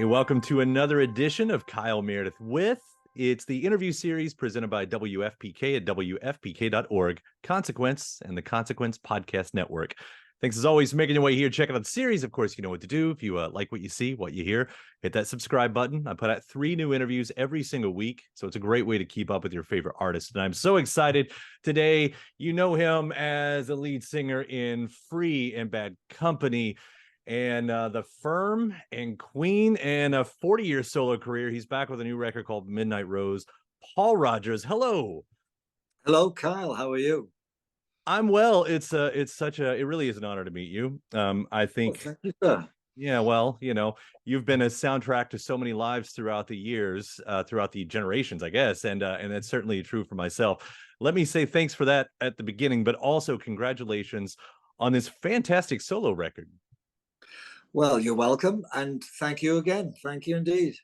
Hey, welcome to another edition of Kyle Meredith with. It's the interview series presented by WFPK at WFPK.org, Consequence, and the Consequence Podcast Network. Thanks as always for making your way here. Check out the series. Of course, you know what to do. If you like what you see, what you hear, hit that subscribe button. I put out 3 new interviews every single week, so it's a great way to keep up with your favorite artists. And I'm so excited today. You know him as a lead singer in Free and Bad Company, and The Firm and Queen, and a 40-year solo career. He's back with a new record called Midnight Rose. Paul Rodgers, hello. Hello, Kyle. How are you? I'm well. It really is an honor to meet you. I think, Thank you, sir. yeah, well, you've been a soundtrack to so many lives throughout the years, throughout the generations, I guess, and that's certainly true for myself. Let me say thanks for that at the beginning, but also congratulations on this fantastic solo record. Well, you're welcome, and thank you again. Thank you indeed.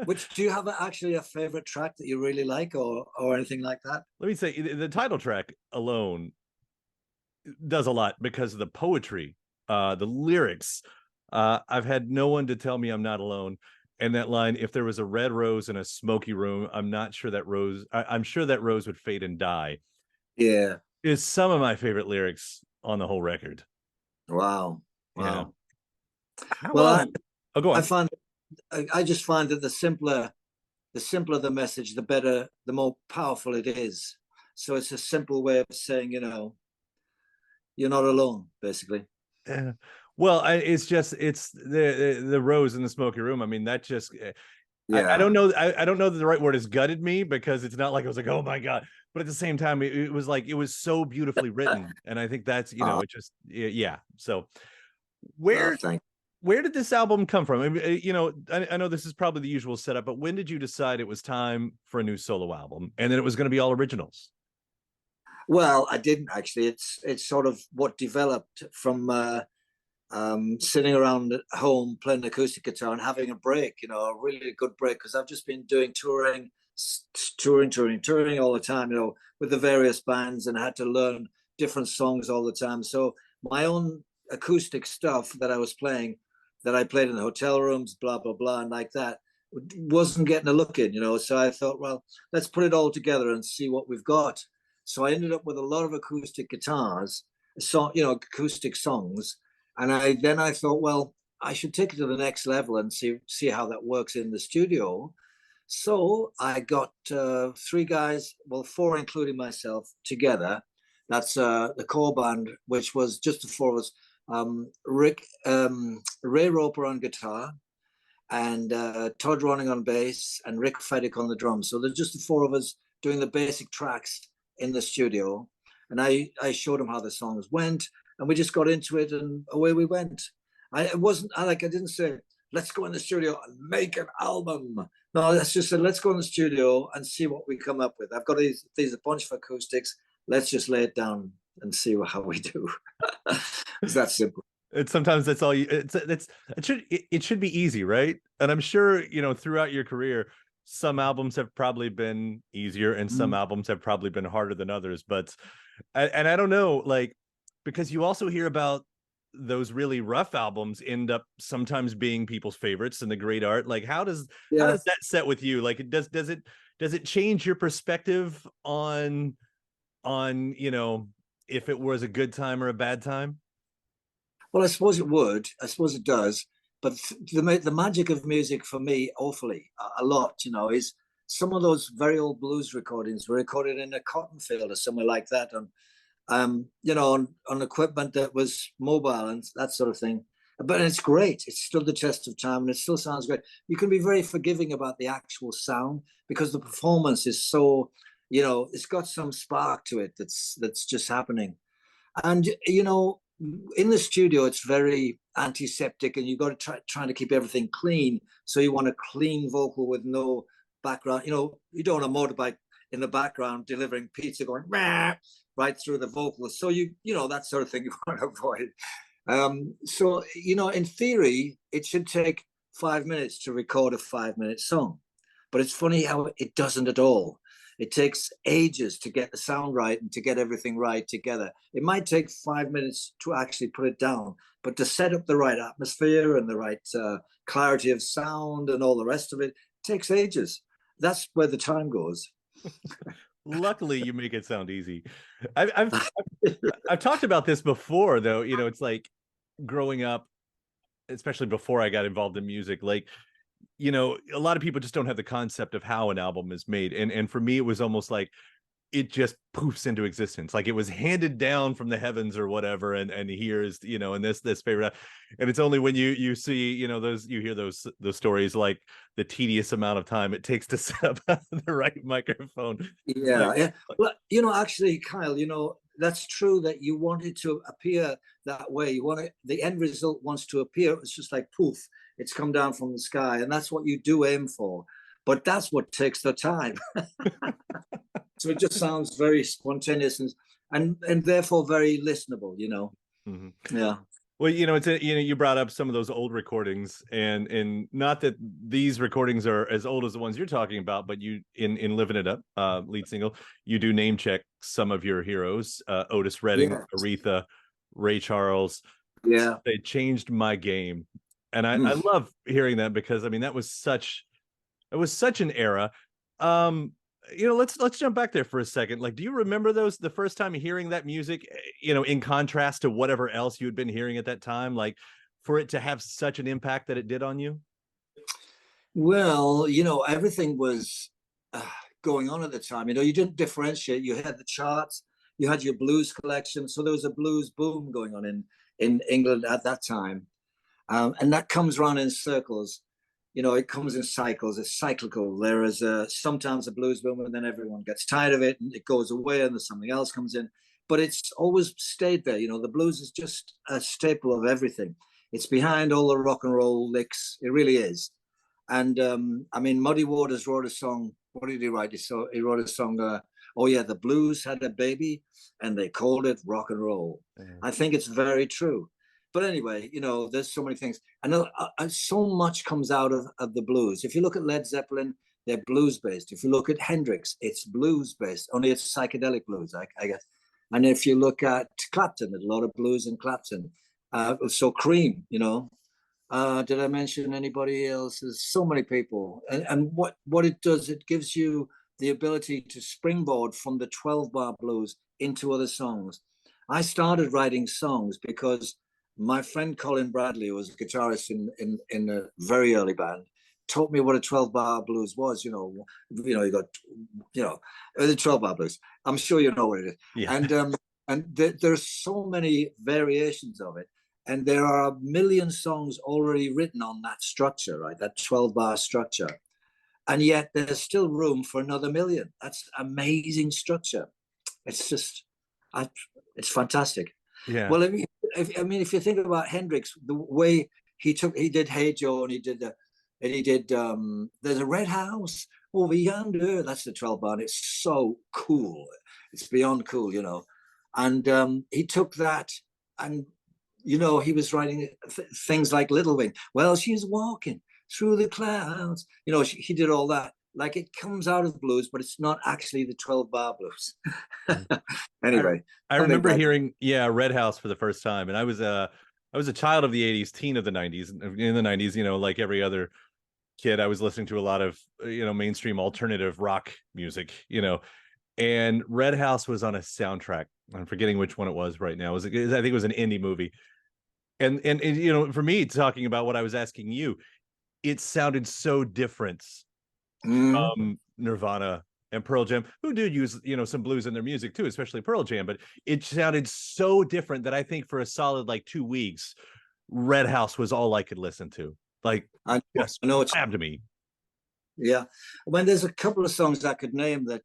Which do you have actually a favorite track that you really like, or anything like that? Let me say the title track alone does a lot because of the poetry, the lyrics. I've had no one to tell me I'm not alone. And that line, if there was a red rose in a smoky room, I'm not sure that rose, I'm sure that rose would fade and die, Yeah. is some of my favorite lyrics on the whole record. Wow. Yeah. Wow. How Well, oh, go I on. find I just find that the simpler the message, the better, the more powerful it is. So it's a simple way of saying, you're not alone, basically. Yeah. Well, it's the rose in the smoky room. I mean, that just I Yeah. don't know. I don't know that the right word is gutted me, because it's not like I was like, oh my God. But at the same time, it was like, it was so beautifully written. And I think that's, Oh, it just, yeah. So where, thank where did this album come from? I mean, I know this is probably the usual setup, but when did you decide it was time for a new solo album and then it was going to be all originals? Well, I didn't actually. It's sort of what developed from sitting around at home playing acoustic guitar and having a break, a really good break, because I've just been doing touring all the time, with the various bands, and I had to learn different songs all the time. So my own acoustic stuff that I was playing, that I played in the hotel rooms, blah, blah, blah, and like that, wasn't getting a look in, So I thought, well, let's put it all together and see what we've got. So I ended up with a lot of acoustic guitars, acoustic songs. And I thought, well, I should take it to the next level and see how that works in the studio. So I got 3 guys, well, 4 including myself, together. That's the core band, which was just the 4 of us. Ray Roper on guitar, and Todd Ronning on bass, and Rick Feddick on the drums. So there's just the 4 of us doing the basic tracks in the studio. And I showed them how the songs went, and we just got into it, and away we went. I didn't say, let's go in the studio and make an album. No, that's just said, let's go in the studio and see what we come up with. I've got these a bunch of acoustics. Let's just lay it down and see how we do. It's that simple. It's sometimes that's all you, it should be easy, right? And I'm sure, throughout your career, some albums have probably been easier and some albums have probably been harder than others. But, and I don't know, like, because you also hear about those really rough albums end up sometimes being people's favorites and the great art. Like, how does that set with you? Like, does it change your perspective on, if it was a good time or a bad time? Well, I suppose it would. I suppose it does. But the magic of music for me, awfully, a lot, is some of those very old blues recordings were recorded in a cotton field or somewhere like that, on equipment that was mobile and that sort of thing. But it's great. It stood the test of time, and it still sounds great. You can be very forgiving about the actual sound, because the performance is so, it's got some spark to it that's just happening. And in the studio, it's very antiseptic, and you've got to trying to keep everything clean. So you want a clean vocal with no background. You don't want a motorbike in the background delivering pizza going right through the vocals. So that sort of thing you want to avoid. So in theory, it should take 5 minutes to record a 5-minute song, but it's funny how it doesn't at all. It takes ages to get the sound right and to get everything right together. It might take 5 minutes to actually put it down, but to set up the right atmosphere and the right clarity of sound and all the rest of it takes ages. That's where the time goes. Luckily, you make it sound easy. I've talked about this before, though. You know, it's like growing up, especially before I got involved in music, like, you know, a lot of people just don't have the concept of how an album is made. And for me, it was almost like it just poofs into existence. Like it was handed down from the heavens or whatever. And here's, you know, and this favorite. And it's only when you see, you know, you hear those stories, like the tedious amount of time it takes to set up the right microphone. Yeah, yeah. Well, you know, actually, Kyle, you know, that's true that you want it to appear that way. You want it, the end result wants to appear. It's just like poof, it's come down from the sky, and that's what you do aim for. But that's what takes the time. So it just sounds very spontaneous and therefore very listenable, you know. Mm-hmm. Yeah. Well, you know, you know, you brought up some of those old recordings, and not that these recordings are as old as the ones you're talking about, but you in Living It Up, lead single, you do name check some of your heroes, Otis Redding, Yeah. Aretha, Ray Charles. Yeah. They changed my game, and I love hearing that, because I mean it was such an era. You know, let's jump back there for a second. Like, do you remember the first time hearing that music, you know, in contrast to whatever else you had been hearing at that time, like for it to have such an impact that it did on you? Well, you know, everything was going on at the time. You know, you didn't differentiate. You had the charts, you had your blues collection. So there was a blues boom going on in England at that time. And that comes around in circles. You know, it comes in cycles. It's cyclical. There is sometimes a blues boom, and then everyone gets tired of it, and it goes away, and there's something else comes in. But it's always stayed there. You know, the blues is just a staple of everything. It's behind all the rock and roll licks. It really is. And I mean, Muddy Waters wrote a song. What did he write? He wrote a song. Oh yeah, the blues had a baby, and they called it rock and roll. I think it's very true. But anyway, you know, there's so many things. I know so much comes out of the blues. If you look at Led Zeppelin, they're blues based. If you look at Hendrix, it's blues based. Only it's psychedelic blues, I guess. And if you look at Clapton, there's a lot of blues in Clapton. So Cream, you know. Did I mention anybody else? There's so many people. And what it does, it gives you the ability to springboard from the 12-bar blues into other songs. I started writing songs because my friend Colin Bradley, who was a guitarist in a very early band, taught me what a 12-bar blues was. You know, you got, you know, the 12-bar blues. I'm sure you know what it is. Yeah. And there's so many variations of it. And there are a million songs already written on that structure, right? That 12-bar structure. And yet there's still room for another million. That's amazing structure. It's just, it's fantastic. Yeah. Well, I mean, if you think about Hendrix, the way he did Hey Joe, and he did There's a Red House Over Yonder. That's the 12-bar. And it's so cool. It's beyond cool, you know. And he took that, and you know, he was writing things like Little Wing. Well, she's walking through the clouds. You know, he did all that. Like, it comes out of blues, but it's not actually the 12-bar blues. Anyway, I remember hearing Red House for the first time, and I was a child of the 80s, teen of the 90s. In the 90s, you know, like every other kid, I was listening to a lot of, you know, mainstream alternative rock music, you know, and Red House was on a soundtrack. I'm forgetting which one it was right now. I think it was an indie movie. And you know, for me, talking about what I was asking you, it sounded so different from Nirvana and Pearl Jam, who did use, you know, some blues in their music too, especially Pearl Jam, but it sounded so different that I think for a solid like 2 weeks, Red House was all I could listen to. Like, I know it's grabbed me. Yeah, when there's a couple of songs I could name that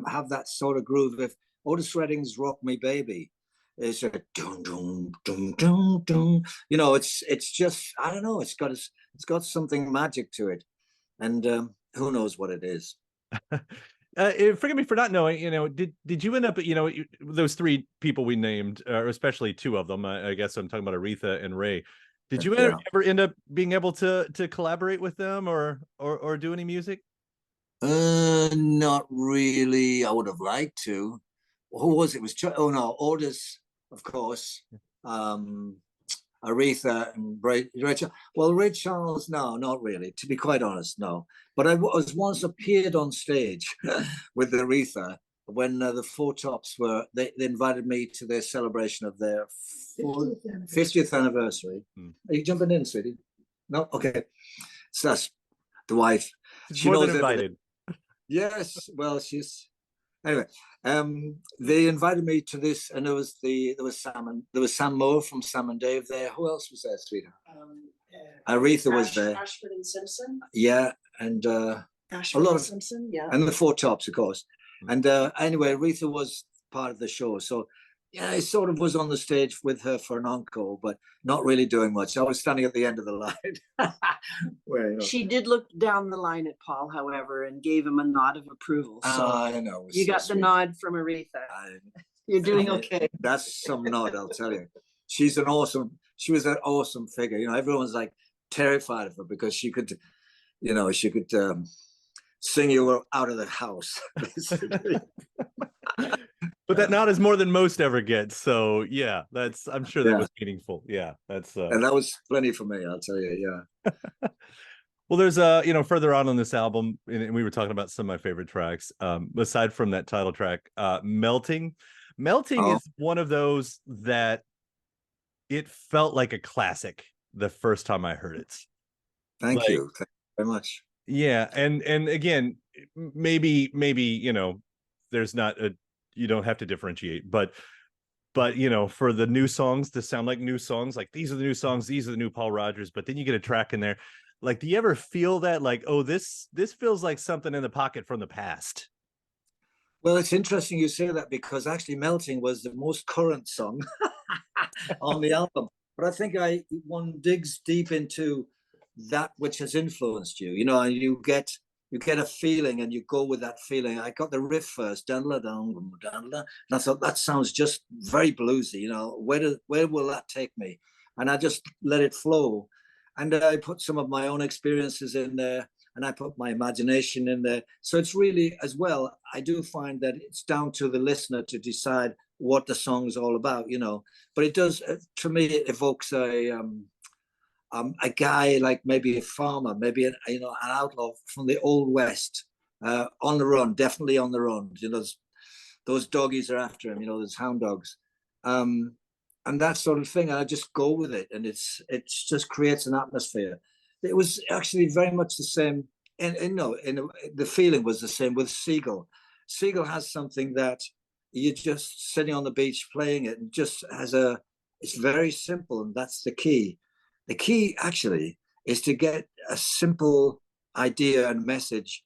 have that sort of groove. If Otis Redding's "Rock Me Baby," it's a dum dum dum dum dum. You know, it's just, I don't know. It's got something magic to it, and who knows what it is. Forgive me for not knowing. You know, did you end up? You know, those three people we named, or especially two of them. I guess I'm talking about Aretha and Ray. Did you ever end up being able to collaborate with them or do any music? Not really. I would have liked to. Who was it? It was oh no, Orders, of course. Um, Aretha and Rachel. Well, Ray Charles, no, not really. To be quite honest, no. But I was once appeared on stage with Aretha when the Four Tops were. They invited me to their celebration of their 50th anniversary. Are you jumping in, sweetie? No, okay. So that's the wife. She's She more than knows everything. invited. Yes. Well, she's anyway. They invited me to this, and there was Sam Moore from Sam and Dave there. Who else was there, sweetheart? Aretha was there. Ashford and Simpson. Yeah, and Ashford a lot and of Simpson. Yeah. and the Four Tops, of course. And anyway, Aretha was part of the show, so yeah, I sort of was on the stage with her for an encore, but not really doing much. I was standing at the end of the line. Where, you know. She did look down the line at Paul, however, and gave him a nod of approval. So I know. you got the nod from Aretha. You're doing okay. That's some nod, I'll tell you. She was an awesome figure. You know, everyone's like terrified of her because she could sing you out of the house, basically. But that nod is more than most ever get. So yeah, I'm sure that was meaningful. Yeah, and that was plenty for me, I'll tell you. Yeah. Well, there's further on this album, and we were talking about some of my favorite tracks. Aside from that title track, Melting is one of those that it felt like a classic the first time I heard it. Thank you very much. Yeah, and again, maybe there's not you don't have to differentiate, but for the new songs to sound like new songs, like these are the new songs, these are the new Paul Rodgers, but then you get a track in there, like, do you ever feel that, like, oh, this feels like something in the pocket from the past? Well, it's interesting you say that, because actually Melting was the most current song on the album. But I think one digs deep into that which has influenced you, and you get a feeling and you go with that feeling. I got the riff first, and I thought that sounds just very bluesy, where will that take me? And I just let it flow. And I put some of my own experiences in there, and I put my imagination in there. So it's really, as well, I do find that it's down to the listener to decide what the song's all about, But it does, to me, it evokes a guy, like maybe a farmer, maybe an outlaw from the old West, on the run, definitely on the run. Those doggies are after him. Those hound dogs. And that sort of thing. And I just go with it, and it just creates an atmosphere. It was actually very much the same, and the feeling was the same with Seagull. Seagull has something that you're just sitting on the beach playing it, and just it's very simple, and that's the key. The key actually is to get a simple idea and message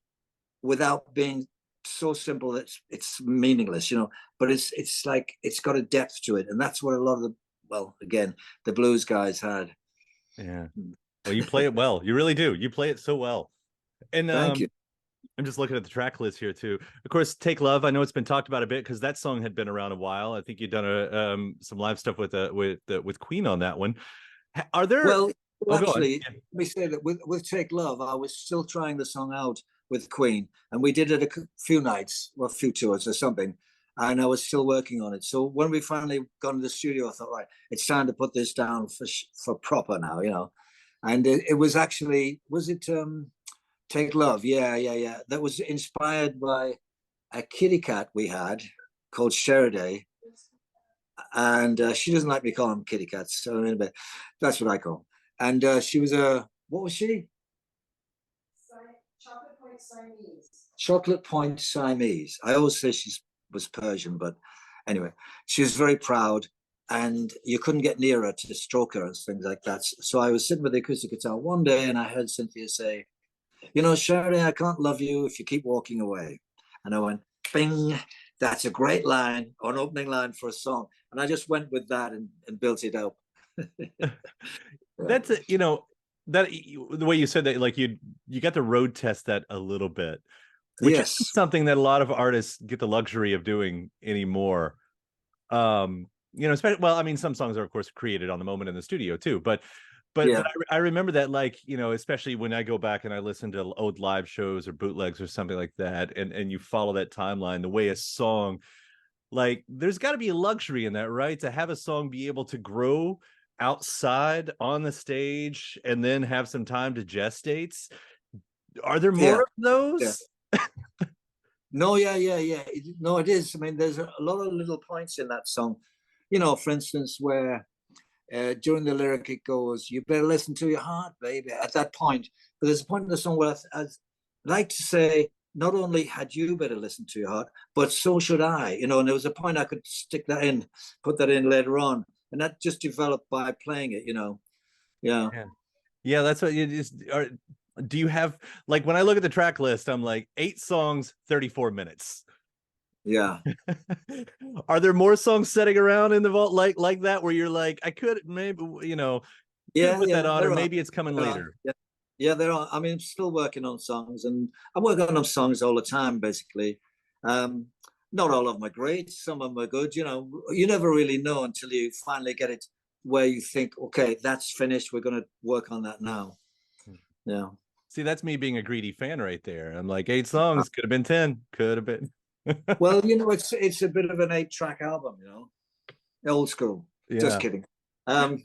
without being so simple that it's meaningless, but it's like it's got a depth to it, and that's what a lot of the blues guys had. Yeah. Well, you play it well. You really do. You play it so well. And thank you. I'm just looking at the track list here too. Of course, Take Love. I know it's been talked about a bit because that song had been around a while. I think you've done some live stuff with Queen on that one. Are there? Well, actually, let me say that with Take Love, I was still trying the song out with Queen, and we did it a few nights, a few tours or something, and I was still working on it. So when we finally got in the studio, I thought, right, it's time to put this down for proper now, And it was actually, Take Love? Yeah. That was inspired by a kitty cat we had called Sheriday, and she doesn't like me calling them kitty cats, so anyway, that's what I call them. And she was what was she? Chocolate Point Siamese. I always say she was Persian, but anyway, she was very proud, and you couldn't get near her to stroke her and things like that. So I was sitting with the acoustic guitar one day, and I heard Cynthia say, Sheridan, I can't love you if you keep walking away. And I went, bing, that's a great line, or an opening line for a song. And I just went with that and built it up. That's that the way you said that, like you got to road test that a little bit, which is something that a lot of artists get the luxury of doing anymore. Especially, well, I mean, some songs are of course created on the moment in the studio too, but But Yeah. I remember that, like, you know, especially when I go back and I listen to old live shows or bootlegs or something like that, and you follow that timeline, the way a song, like, there's got to be a luxury in that, right? To have a song be able to grow outside on the stage and then have some time to gestate. Are there more Yeah. of those? No, yeah. No, it is. I mean, there's a lot of little points in that song. You know, for instance, where during the lyric it goes, "You better listen to your heart, baby." At that point, but there's a point in the song where I'd like to say, not only had you better listen to your heart, but so should I. You know, and there was a point I could stick that in, put that in later on, and that just developed by playing it. You know, yeah. Yeah, that's what you just are. Do you have, like, when I look at the track list, I'm like 8 songs, 34 minutes. Yeah. Are there more songs sitting around in the vault like that where you're like, I could maybe, you know, could put that on, or there are. maybe it's coming later? Yeah, there are. I mean, I'm still working on songs, and I'm working on songs all the time, basically. Um, Not all of them are great. Some of them are good. You know, you never really know until you finally get it where you think, okay, that's finished. We're going to work on that now. Yeah. See, that's me being a greedy fan right there. I'm like, 8 songs, could have been 10, could have been. Well, you know, it's a bit of an 8-track album. You know, old school. Just Yeah. kidding. Um,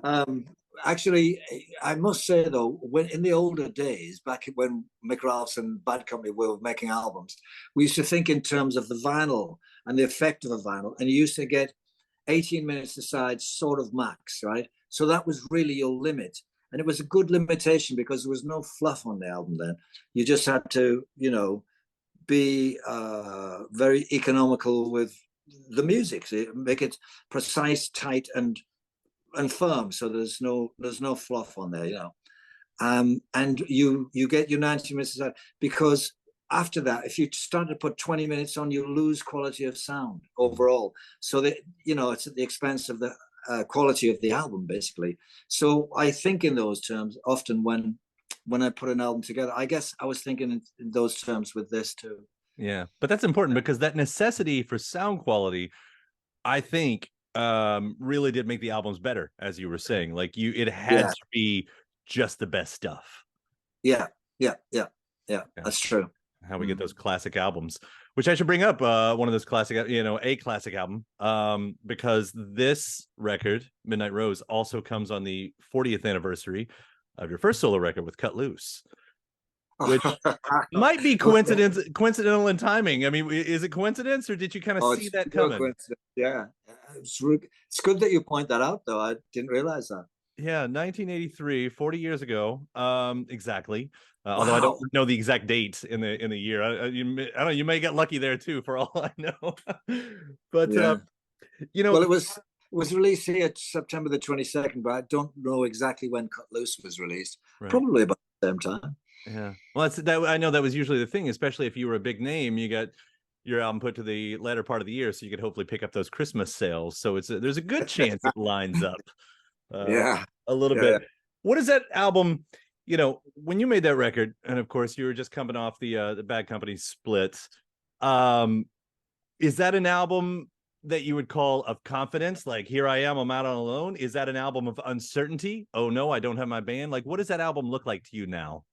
um, Actually, I must say though, when in the older days, back when Mick Ralphs and Bad Company were making albums, we used to think in terms of the vinyl and the effect of a vinyl, and you used to get 18 minutes aside, sort of max, right? So that was really your limit, and it was a good limitation because there was no fluff on the album then. You just had to, you know, be very economical with the music, so make it precise, tight, and firm, so there's no fluff on there, you know. And you get your 90 minutes because after that, if you start to put 20 minutes on, you lose quality of sound overall. So that, you know, it's at the expense of the quality of the album, basically. So I think in those terms often when I put an album together. I guess I was thinking in those terms with this too. Yeah, but that's important because that necessity for sound quality, I think, really did make the albums better, as you were saying. Like, it had Yeah, to be just the best stuff. yeah, yeah. Yeah. That's true. How we get those classic albums, which I should bring up, one of those classic, you know, a classic album, because this record, Midnight Rose, also comes on the 40th anniversary of your first solo record with Cut Loose, which might be coincidental in timing. I mean, is it coincidence, or did you kind of see that coming? Yeah, it's good that you point that out, though. I didn't realize that. Yeah, 1983, 40 years ago, exactly. Although I Wow. don't know the exact date in the year. I don't know. You may get lucky there too, for all I know. But Yeah. you know, Well, it was released here September the 22nd, but I don't know exactly when Cut Loose was released. right. Probably about the same time. Yeah. Well, that's that. I know that was usually the thing, especially if you were a big name. You got your album put to the latter part of the year, so you could hopefully pick up those Christmas sales. So there's a good chance it lines up Yeah. a little Yeah. bit. What is that album? You know, when you made that record, and of course you were just coming off the Bad Company split. Is that an album that you would call of confidence? Like, here I am, I'm out on alone. Is that an album of uncertainty? Oh no, I don't have my band. Like, what does that album look like to you now?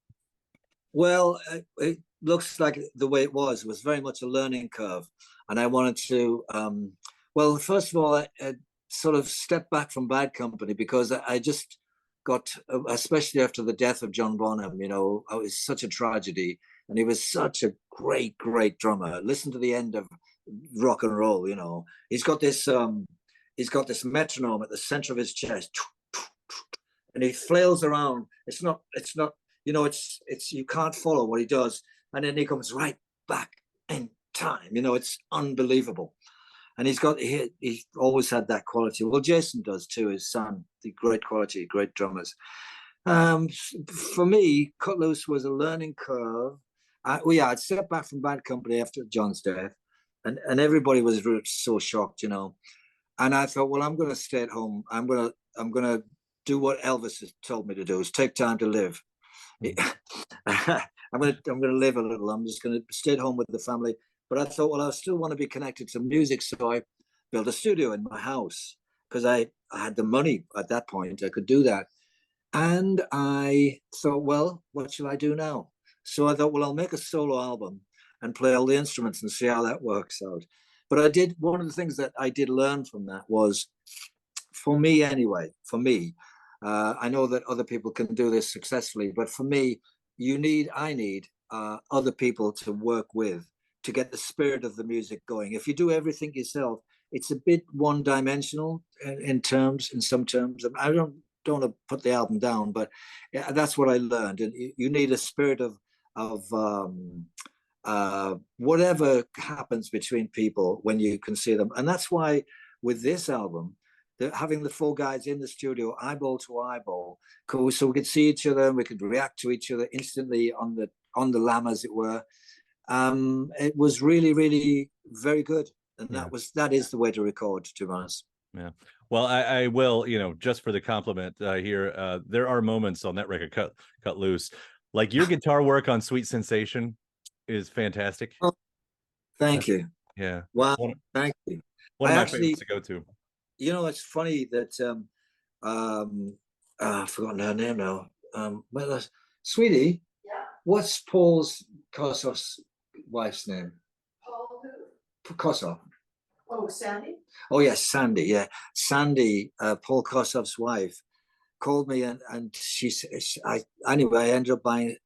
Well, it looks like the way it was very much a learning curve, and I wanted to. Well, first of all, I sort of stepped back from Bad Company because I just got, especially after the death of John Bonham. You know, it was such a tragedy, and he was such a great drummer. Listen to the end of rock and roll. You know, he's got this metronome at the center of his chest, and he flails around. It's not. You know, it's you can't follow what he does, and then he comes right back in time. You know, it's unbelievable, and he's always had that quality. Well, Jason does too. His son, the great quality, great drummers. For me, Cut Loose was a learning curve. I'd stepped back from Bad Company after John's death, and everybody was so shocked, you know. And I thought, well, I'm going to stay at home. I'm going to do what Elvis has told me to do: is take time to live. I'm gonna live a little. I'm just gonna stay at home with the family. But I thought, well, I still want to be connected to music, so I built a studio in my house because I had the money at that point. I could do that, And I thought, well, what shall I do now? So I thought, well, I'll make a solo album and play all the instruments and see how that works out. But I did, one of the things that I did learn from that was, for me anyway, for me, I know that other people can do this successfully, but for me, I need other people to work with to get the spirit of the music going. If you do everything yourself, it's a bit one-dimensional in some terms. I don't want to put the album down, but yeah, that's what I learned. And you need a spirit of whatever happens between people when you can see them. And that's why with this album, having the four guys in the studio, eyeball to eyeball, so we could see each other and we could react to each other instantly on the lam, as it were. It was really, really very good. And that is the way to record, to be honest. Yeah. Well, I will, just for the compliment here, there are moments on that record, Cut Loose, like your guitar work on Sweet Sensation is fantastic. Oh, thank you. Yeah. Wow. Thank you. One of my favorites to go to. It's funny that I've forgotten her name now. Sweetie, what's Paul's Kossoff's wife's name? Paul who? Kossoff. Oh, Sandy? Oh, yes, Sandy. Yeah. Sandy, Paul Kossoff's wife, called me and she said, I ended up buying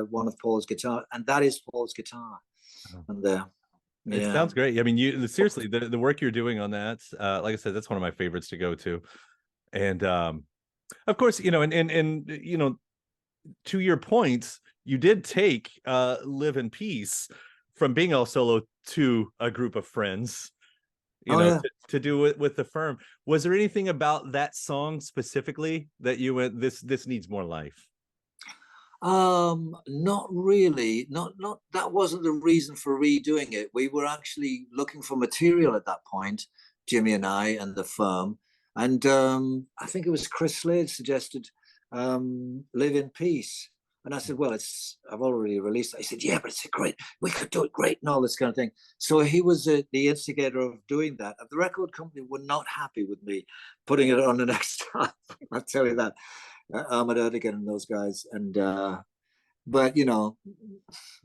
one of Paul's guitar, and that is Paul's guitar. Oh. And it sounds great. I mean, seriously, the work you're doing on that, like I said, that's one of my favorites to go to. And of course, and to your point, you did take Live in Peace from being all solo to a group of friends, to do it with the Firm. Was there anything about that song specifically that you went, this needs more life? Not really. Not that wasn't the reason for redoing it. We were actually looking for material at that point, Jimmy and I and the Firm. And I think it was Chris Slade suggested Live in Peace. And I said, well, I've already released it. He said, yeah, but we could do it great and all this kind of thing. So he was the instigator of doing that. The record company were not happy with me putting it on the next time. I'll tell you that. Ahmed Erdogan and those guys. And but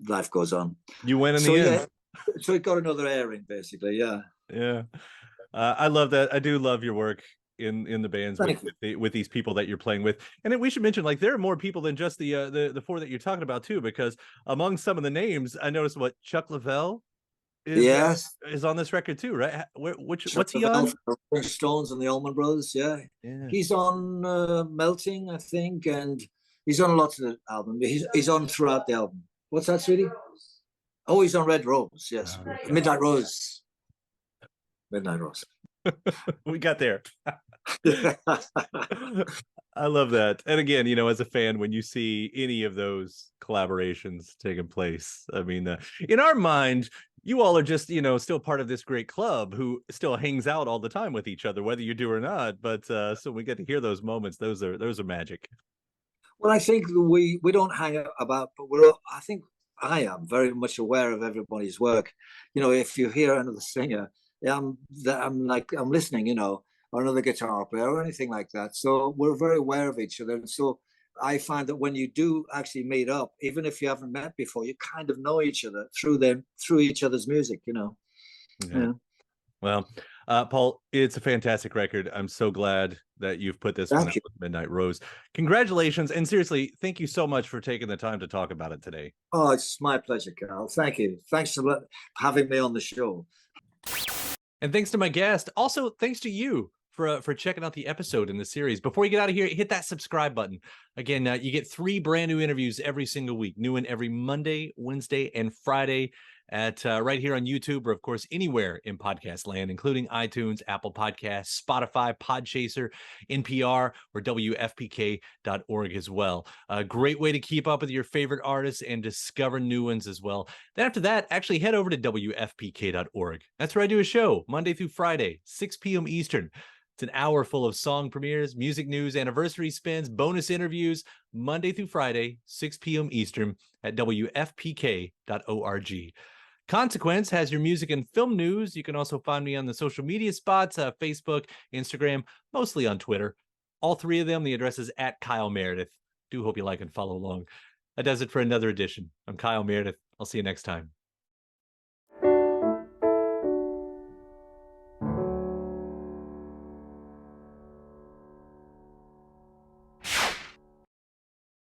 life goes on. You went in the end. So it got another airing, basically. Yeah. Yeah. I love that. I do love your work in the bands with these people that you're playing with. And then we should mention, like, there are more people than just the four that you're talking about too, because among some of the names, I noticed Chuck Leavell is on this record too, right? What's he on? The Stones and the Allman Brothers. Yeah. He's on Melting, I think, and he's on lots of the album. He's on throughout the album. What's that, sweetie? Oh, he's on Red Rose. Yes. Midnight Rose. We got there. I love that. And again, as a fan, when you see any of those collaborations taking place, I mean, in our mind, you all are just, still part of this great club who still hangs out all the time with each other, whether you do or not. But so we get to hear those moments. Those are magic. Well, I think we don't hang about, but I think I am very much aware of everybody's work. If you hear another singer, I'm listening, or another guitar player or anything like that. So we're very aware of each other. And so I find that when you do actually meet up, even if you haven't met before, you kind of know each other through each other's music, Yeah. Well, Paul, it's a fantastic record. I'm so glad that you've put this one out with Midnight Rose. Congratulations. And seriously, thank you so much for taking the time to talk about it today. Oh, it's my pleasure, Kyle. Thank you. Thanks for having me on the show. And thanks to my guest. Also, thanks to you for checking out the episode in the series. Before you get out of here, hit that subscribe button. Again, you get 3 brand new interviews every single week. New one every Monday, Wednesday, and Friday at right here on YouTube, or of course anywhere in podcast land, including iTunes, Apple Podcasts, Spotify, Podchaser, NPR, or WFPK.org as well. A great way to keep up with your favorite artists and discover new ones as well. Then after that, actually head over to WFPK.org. That's where I do a show Monday through Friday, 6 p.m. Eastern. It's an hour full of song premieres, music news, anniversary spins, bonus interviews, Monday through Friday, 6 p.m. Eastern at WFPK.org. Consequence has your music and film news. You can also find me on the social media spots, Facebook, Instagram, mostly on Twitter. all three of them. The address is at Kyle Meredith. Do hope you like and follow along. That does it for another edition. I'm Kyle Meredith. I'll see you next time.